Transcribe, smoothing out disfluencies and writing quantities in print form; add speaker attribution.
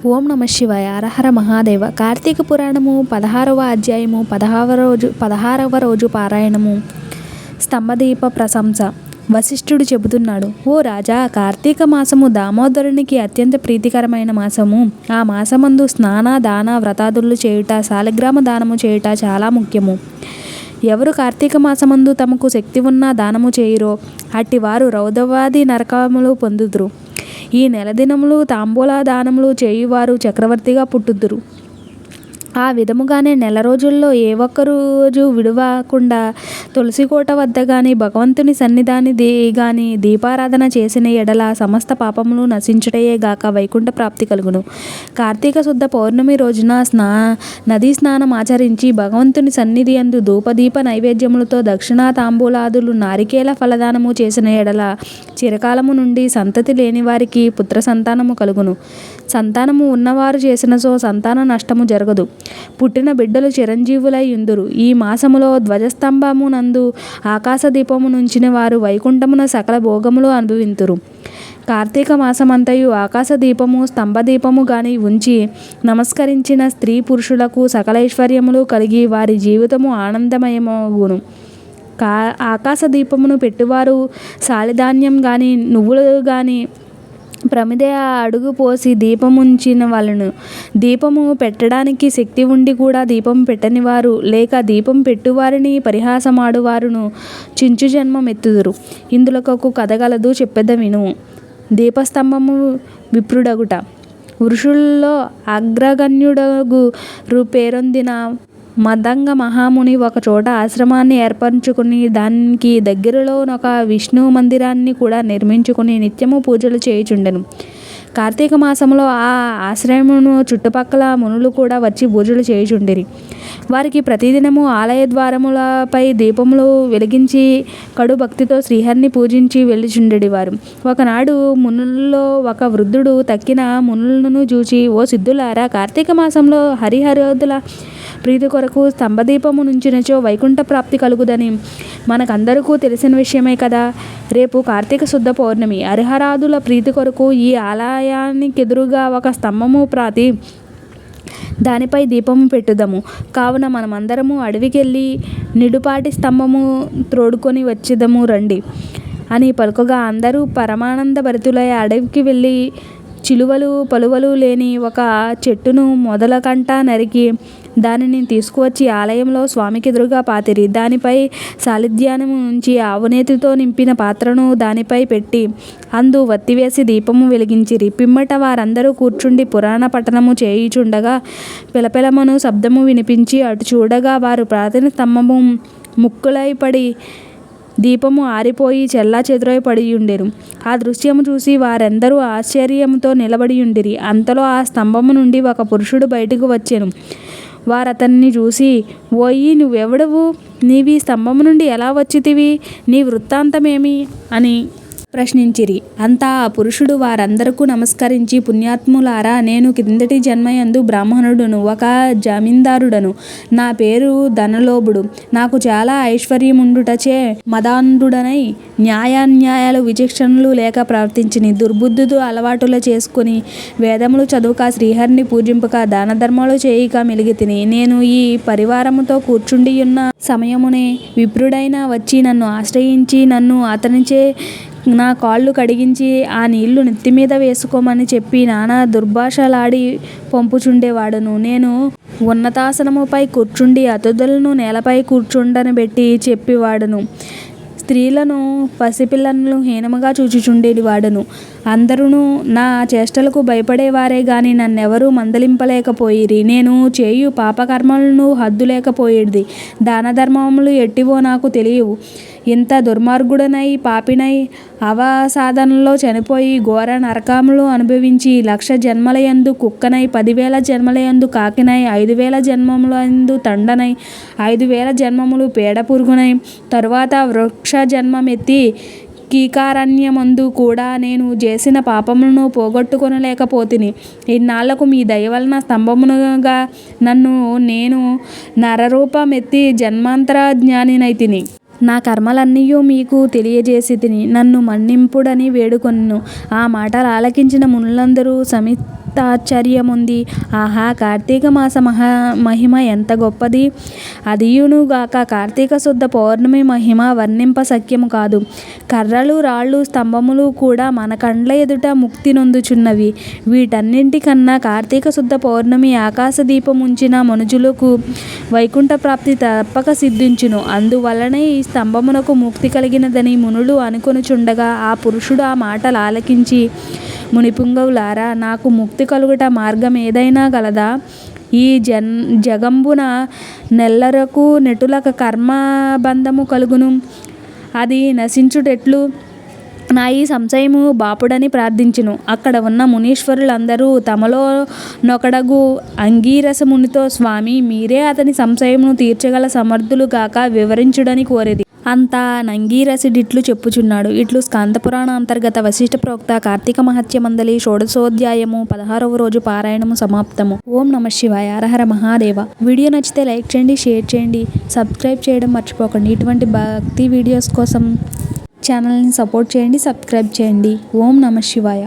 Speaker 1: ఓం నమ శివాయ. హరహర మహాదేవ. కార్తీక పురాణము 16వ అధ్యాయము 16వ రోజు పారాయణము. స్తంభదీప ప్రశంస. వశిష్ఠుడు చెబుతున్నాడు: ఓ రాజా, కార్తీక మాసము దామోదరునికి అత్యంత ప్రీతికరమైన మాసము. ఆ మాసమందు స్నాన దాన వ్రతాదులు చేయుట, శాలిగ్రామ దానము చేయుట చాలా ముఖ్యము. ఎవరు కార్తీక మాసమందు తమకు శక్తి ఉన్న దానము చేయురో అట్టివారు రౌద్రవాది నరకములు పొందుదురు. ఈ నెల దినములు తాంబూల దానములు చేయువారు చక్రవర్తిగా పుట్టుదురు. ఆ విధముగానే నెల రోజుల్లో ఏ ఒక్క రోజు విడవకుండా తులసికోట వద్ద గాని భగవంతుని సన్నిధాని గాని దీపారాధన చేసిన ఎడల సమస్త పాపములు నశించుటయే గాక వైకుంఠ ప్రాప్తి కలుగును. కార్తీక శుద్ధ పౌర్ణమి రోజున నదీ స్నానం ఆచరించి భగవంతుని సన్నిధి యందు ధూపదీప నైవేద్యములతో దక్షిణా తాంబూలాదులు నారికేల ఫలదానము చేసిన ఎడల చిరకాలము నుండి సంతతి లేని వారికి పుత్ర సంతానము కలుగును. సంతానము ఉన్నవారు చేసినచో సంతాన నష్టము జరగదు. పుట్టిన బిడ్డలు చిరంజీవులై యుందురు. ఈ మాసములో ధ్వజస్తంభము నందు ఆకాశ దీపము నుంచిన వారు వైకుంఠమున సకల భోగములు అనుభవింతురు. కార్తీక మాసమంతయు ఆకాశ దీపము స్తంభదీపము గాని ఉంచి నమస్కరించిన స్త్రీ పురుషులకు సకల ఐశ్వర్యములు కలిగి వారి జీవితము ఆనందమయమగును. ఆకాశ దీపమును పెట్టువారు సాలిధాన్యం గాని నువ్వులు గాని ప్రమిద అడుగు పోసి దీపముంచిన వలను. దీపము పెట్టడానికి శక్తి ఉండి కూడా దీపం పెట్టనివారు లేక దీపం పెట్టువారిని పరిహాసమాడువారును చించు జన్మం ఎత్తుదురు. ఇందులకొక కథ గలదు, చెప్పెద వినుము. దీపస్తంభము విప్రుడగుట. ఋషుల్లో అగ్రగణ్యుడగు పేరొందిన మదంగ మహాముని ఒక చోట ఆశ్రమాన్ని ఏర్పరచుకుని దానికి దగ్గరలో ఒక విష్ణు మందిరాన్ని కూడా నిర్మించుకుని నిత్యము పూజలు చేయుచుండెను. కార్తీక మాసంలో ఆ ఆశ్రమమును చుట్టుపక్కల మునులు కూడా వచ్చి పూజలు చేయుచుండిరి. వారికి ప్రతిదినము ఆలయ ద్వారములపై దీపములు వెలిగించి కడు భక్తితో శ్రీహరిని పూజించి వెళ్ళుచుండెడివారు. ఒకనాడు మునుల్లో ఒక వృద్ధుడు తక్కిన మునులను చూచి, ఓ సిద్ధులారా, కార్తీక మాసంలో హరిహరోదుల ప్రీతి కొరకు స్తంభదీపము నుంచినచో వైకుంఠ ప్రాప్తి కలుగుదని మనకందరికీ తెలిసిన విషయమే కదా. రేపు కార్తీక శుద్ధ పౌర్ణమి. హరిహరాదుల ప్రీతి కొరకు ఈ ఆలయానికెదురుగా ఒక స్తంభము ప్రాతి దానిపై దీపము పెట్టుదము. కావున మనమందరము అడవికెళ్ళి నిడుపాటి స్తంభము త్రోడుకొని వచ్చేదము రండి అని పలుకగా అందరూ పరమానంద భరితులై అడవికి వెళ్ళి చిలువలు పలువలు లేని ఒక చెట్టును మొదలకంట నరికి దానిని తీసుకువచ్చి ఆలయంలో స్వామికి ఎదురుగా పాతిరి. దానిపై సాలిధ్యానము ఉంచి ఆవునేతితో నింపిన పాత్రను దానిపై పెట్టి అందు వత్తివేసి దీపము వెలిగించిరి. పిమ్మట వారందరూ కూర్చుండి పురాణ పఠనము చేయుచుండగా పిలపిలమను శబ్దము వినిపించి అటు చూడగా వారు ప్రార్థన స్తంభము ముక్కులై పడి దీపము ఆరిపోయి చెల్లా చెదురై పడియుండెను. ఆ దృశ్యము చూసి వారందరూ ఆశ్చర్యముతో నిలబడియుండిరి. అంతలో ఆ స్తంభము నుండి ఒక పురుషుడు బయటకు వచ్చెను. వారతన్ని చూసి, ఓయి, నువ్వెవడవు? నీవీ స్తంభము నుండి ఎలా వచ్చితివి? నీ వృత్తాంతమేమి అని ప్రశ్నించిరి. అంతా ఆ పురుషుడు వారందరకు నమస్కరించి, పుణ్యాత్ములారా, నేను క్రిందటి జన్మయందు బ్రాహ్మణుడును, ఒక జమీందారుడను. నా పేరు ధనలోభుడు. నాకు చాలా ఐశ్వర్యముండుటచే మదాంధుడనై న్యాయాన్యాయాలు విచక్షణలు లేక ప్రవర్తించిని. దుర్బుద్ధులు అలవాటులు చేసుకుని వేదములు చదువుక శ్రీహరిని పూజింపక దాన ధర్మాలు చేయక మెలిగితిని. నేను ఈ పరివారముతో కూర్చుండియున్న సమయమునే విప్రుడైన వచ్చి నన్ను ఆశ్రయించి నన్ను అతనిచే నా కాళ్ళు కడిగించి ఆ నీళ్లు నెత్తిమీద వేసుకోమని చెప్పి నానా దుర్భాషలాడి పంపుచుండేవాడును. నేను ఉన్నతాసనముపై కూర్చుండి అతిథులను నేలపై కూర్చుండనబెట్టి చెప్పేవాడును. స్త్రీలను పసిపిల్లలను హీనముగా చూచుచుండేవాడును. అందరూ నా చేష్టలకు భయపడేవారే గాని నన్నెవరూ మందలింపలేకపోయిరి. నేను చేయు పాపకర్మలను హద్దు లేకపోయేది. దాన ధర్మములు ఎట్టివో నాకు తెలియవు. ఇంత దుర్మార్గుడనై పాపినై అవసాధనలో చనిపోయి ఘోర నరకములు అనుభవించి 1,00,000 జన్మలయందు కుక్కనై 10,000 జన్మలయందు కాకినై 5,000 జన్మములందు తండనై 5,000 జన్మములు పేడ పురుగునై తరువాత వృక్ష జన్మమెత్తి కీకారణ్యమందు కూడా నేను చేసిన పాపములను పోగొట్టుకొనలేకపోతిని. ఇన్నాళ్లకు మీ దయవలన స్తంభముగా నేను నరరూపమెత్తి జన్మాంతర జ్ఞానినైతిని. నా కర్మలన్నీయూ మీకు తెలియజేసితిని. నన్ను మన్నింపుడని వేడుకొనెను. ఆ మాటలు ఆలకించిన మునులందరూ ఆశ్చర్యముంది. ఆహా! కార్తీక మాస మహిమ ఎంత గొప్పది. అదియునుగాక కార్తీక శుద్ధ పౌర్ణమి మహిమ వర్ణింప సఖ్యము కాదు. కర్రలు రాళ్ళు స్తంభములు కూడా మన కండ్ల ఎదుట ముక్తి నొందుచున్నవి. వీటన్నింటికన్నా కార్తీక శుద్ధ పౌర్ణమి ఆకాశదీపముంచిన మనుజులకు వైకుంఠ ప్రాప్తి తప్పక సిద్ధించును. అందువలనే ఈ స్తంభమునకు ముక్తి కలిగినదని మునులు అనుకొనుచుండగా ఆ పురుషుడు ఆ మాటలు ఆలకించి, మునిపుంగవులారా, నాకు ముక్తి కలుగుట మార్గం ఏదైనా గలదా? ఈ జగంబున నెల్లరకు నెటులక కర్మబంధము కలుగును. అది నశించుటెట్లు? నా ఈ సంశయము బాపుడని ప్రార్థించును. అక్కడ ఉన్న మునీశ్వరులందరూ తమలో నొకడగు అంగీరసమునితో, స్వామి, మీరే అతని సంశయమును తీర్చగల సమర్థులు గాక వివరించుడని కోరిది. అంతా నంగీరసుడిట్లు చెప్పుచున్నాడు. ఇట్లు స్కాందపురాణ అంతర్గత వశిష్ఠ ప్రోక్త కార్తీక మహత్యమందలి షోడశోధ్యాయము 16వ రోజు పారాయణము సమాప్తము. ఓం నమః శివాయ. హరహర మహాదేవ. వీడియో నచ్చితే లైక్ చేయండి, షేర్ చేయండి, సబ్స్క్రైబ్ చేయడం మర్చిపోకండి. ఇటువంటి భక్తి వీడియోస్ కోసం ఛానల్ని సపోర్ట్ చేయండి, సబ్స్క్రైబ్ చేయండి. ఓం నమః శివాయ.